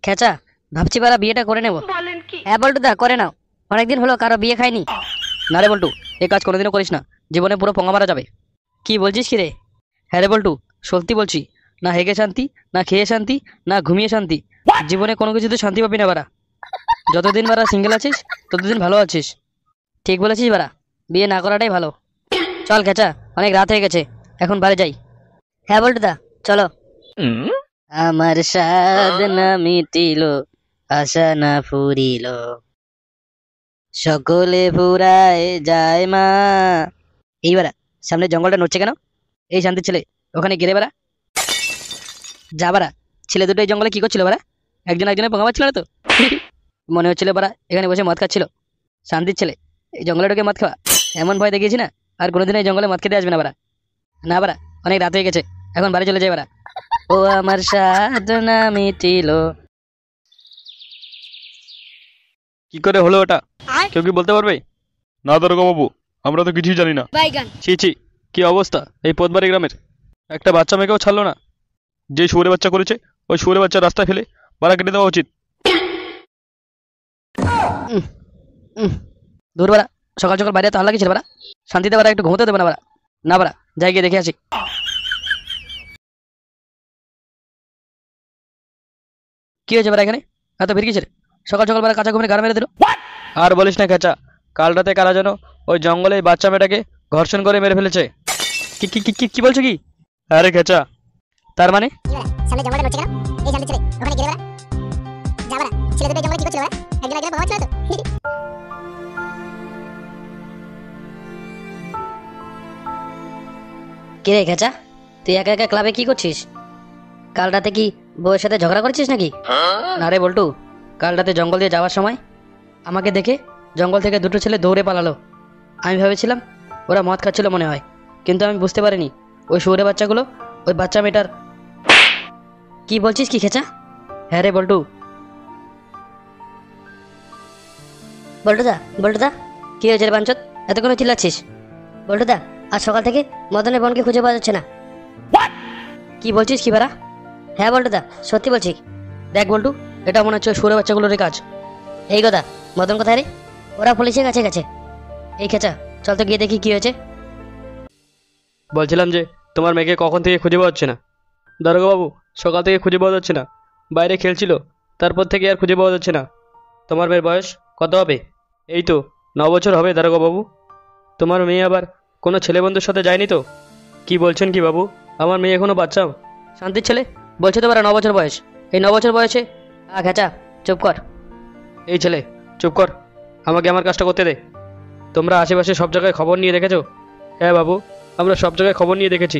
খেচা, ভাবছি বারা বিয়েটা করে নেব। হ্যাঁ বল্টুদা, করে নাও। অনেকদিন হলো কারো বিয়ে খাইনি। না রে বল্টু, এই কাজ কোনোদিনও করিস না, জীবনে পুরো পঙ্গা মারা যাবে। কি বলছিস কি রে? হ্যাঁ রে বল্টু, সত্যি বলছি। না হেগে শান্তি, না খেয়ে শান্তি, না ঘুমিয়ে শান্তি। জীবনে কোনো কিছুতে শান্তি পাবি না বারা। যতদিন বারা সিঙ্গেল আছিস ততদিন ভালো আছিস। ঠিক বলেছিস বারা, বিয়ে না করাটাই ভালো। চল খেচা, অনেক রাত হয়ে গেছে, এখন বাড়ি যাই। হ্যাঁ বল্টুদা, চলো। আমার স্বাদ না মিটিল, আশা না ফুরিল, সকলে ফুরায় যায় মা। এইবারা সামনে জঙ্গলটা নড়ছে কেন? এই শান্তির ছেলে, ওখানে গেলে বারা। যা বারা, ছেলে দুটো এই জঙ্গলে কি করছিল বারা? একজন একজনের পোঙা মারছিল না তো? মনে হচ্ছিল বারা এখানে বসে মদ খাচ্ছিল। শান্তির ছেলে, এই জঙ্গলে ঢুকে মদ খাওয়া এমন ভয় দেখিয়েছি না, আর কোনোদিন এই জঙ্গলে মদ খেতে আসবে না বারা। না বারা, অনেক রাত হয়ে গেছে, এখন বাড়ি চলে যাই বারা। ও আমার স্বাদ না মিটিল। কি করে হলো ওটা? কেউ কি বলতে পারবে? না দারোগা বাবু, আমরা তো কিছুই জানি না। ছি ছি, কি অবস্থা এই পোতবাড়ি গ্রামের! একটা বাচ্চা মেয়েকেও ছাড়লো না। যে শুয়োরে বাচ্চা করেছে, ওই শুয়োরে বাচ্চা রাস্তায় ফেলে মারা কেটে দেওয়া উচিত। দূর বারা, সকাল সকাল বাইরে তো হাল লাগিয়েছিল বারা। শান্তিতে বারা একটু ঘুমোতে দেবে না বারা। না বারা, যাই গিয়ে দেখে আসি। কি হয়েছে বারা এখানে? এত ভিড় কিসের? সকাল সকাল বারা কাঁচা ঘুমে গাড় মেরে দিল। আর বলিস না খেচা, কাল রাতে কারা যেন ওই জঙ্গলে এই বাচ্চা মেয়েটাকে ঘর্ষণ করে মেরে ফেলেছে। কি কি কি কি কি বলছো কি? আরে খেচা, তার মানে? সামনে জঙ্গলটা নড়ছে কেন? এই শান্তি ছেলে, ওখানে গেলে বাড়া। যা বাড়া, ছেলে দুটো জঙ্গলে কি করছিল বাড়া? একজন একজনের বাবা ছিল তো? কে রে খেচা, তুই একা একা ক্লাবে কি করছিস? কাল রাতে কি বউয়ের সাথে ঝগড়া করছিস নাকি? না রে বল্টু, কাল রাতে জঙ্গল দিয়ে যাওয়ার সময় আমাকে দেখে জঙ্গল থেকে দুটো ছেলে দৌড়ে পালালো। আমি ভেবেছিলাম ওরা মদ খাচ্ছিল মনে হয়, কিন্তু আমি বুঝতে পারিনি ওই শুয়োরে বাচ্চাগুলো ওই বাচ্চা মেয়েটার। কি বলছিস কি খেচা? হ্যাঁ রে বল্টু। বল্টুদা, বল্টুদা, কি হয়েছে রে বাঞ্চত? এত করে চিল্লাচ্ছিস? বল্টুদা, আজ সকাল থেকে মদনের বোনকে খুঁজে পাওয়া যাচ্ছে না। কি বলছিস কি বারা? হ্যাঁ বল্টুদা, সত্যি বলছি। দেখ বল্টু, এটা মনে হচ্ছে শুয়োরে বাচ্চাগুলোরই কাজ। এই কথা, মদন কোথায় রে? ওরা পুলিশের কাছে গেছে। এই খেচা, চল তো গিয়ে দেখি কি হয়েছে। বলছিলাম যে তোমার মেয়েকে কখন থেকে খুঁজে পাওয়া যাচ্ছে না। দারোগা বাবু, সকাল থেকে খুঁজে পাওয়া যাচ্ছে না। বাইরে খেলছিল, তারপর থেকে আর খুঁজে পাওয়া যাচ্ছে না। তোমার মেয়ের বয়স কত হবে? এই তো 9 বছর হবে দারোগা বাবু। তোমার মেয়ে আবার কোনো ছেলে বন্ধুর সাথে যায়নি তো? কি বলছেন কি বাবু, আমার মেয়ে এখনো বাচ্চা। শান্তির ছেলে, বলছে তো বারা 9 বছর বয়স। এই 9 বছর বয়সে খেচা, চুপ কর। এই ছেলে, চুপ কর, আমাকে আমার কাজটা করতে দে। তোমরা আশেপাশে সব জায়গায় খবর নিয়ে দেখেছো? হ্যাঁ বাবু, আমরা সব জায়গায় খবর নিয়ে দেখেছি।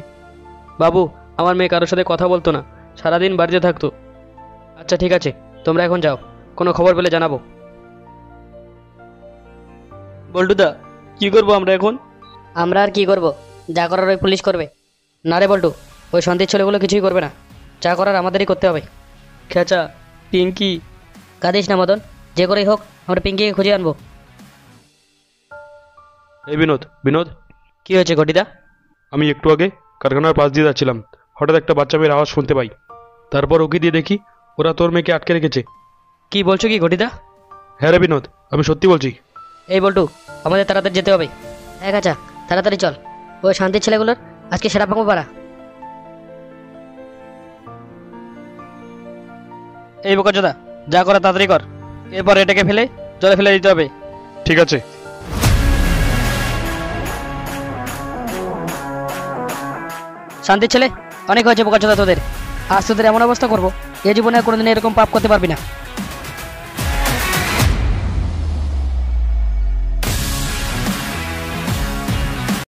বাবু, আমার মেয়ে কারোর সাথে কথা বলতো না, সারাদিন বাড়িতে থাকতো। আচ্ছা ঠিক আছে, তোমরা এখন যাও, কোনো খবর পেলে জানাবো। বল্টুদা, কি করবো আমরা এখন? আমরা আর কি করব? যা করার ওই পুলিশ করবে। না রে বল্টু, ওই শান্তির ছেলেগুলো কিছুই করবে না, যা করার আমাদেরই করতে হবে। খেচা, পিঙ্কি। কাঁদিস না মদন, যে করেই হোক আমরা পিঙ্কিকে খুঁজে আনবো। এই বিনোদ, বিনোদ, কি হয়েছে ঘটিদা? আমি একটু আগে কারখানার পাশ দিয়ে যাচ্ছিলাম, হঠাৎ একটা বাচ্চা মেয়ের আওয়াজ শুনতে পাই। তারপর ওকে দিয়ে দেখি ওরা তোর মেয়েকে আটকে রেখেছে। কি বলছো কি ঘটিদা? হ্যাঁ রে বিনোদ, আমি সত্যি বলছি। এই বল্টু, আমাদের তাড়াতাড়ি যেতে হবে। এক আচ্ছা, তাড়াতাড়ি চল, ওই শান্তির ছেলেগুলোর আজকে সেরা পাবো পারা। এই বোকাচোদা, যা করা তাড়াতাড়ি কর, এরপর এটাকে ফেলে জলে ফেলে দিতে হবে। ঠিক আছে। শান্তির ছেলে, অনেক হয়েছে বোকাচোদা তোদের। আজ তোদের এমন অবস্থা করবো, এ জীবনে আর কোনোদিন এরকম পাপ করতে পারবি না।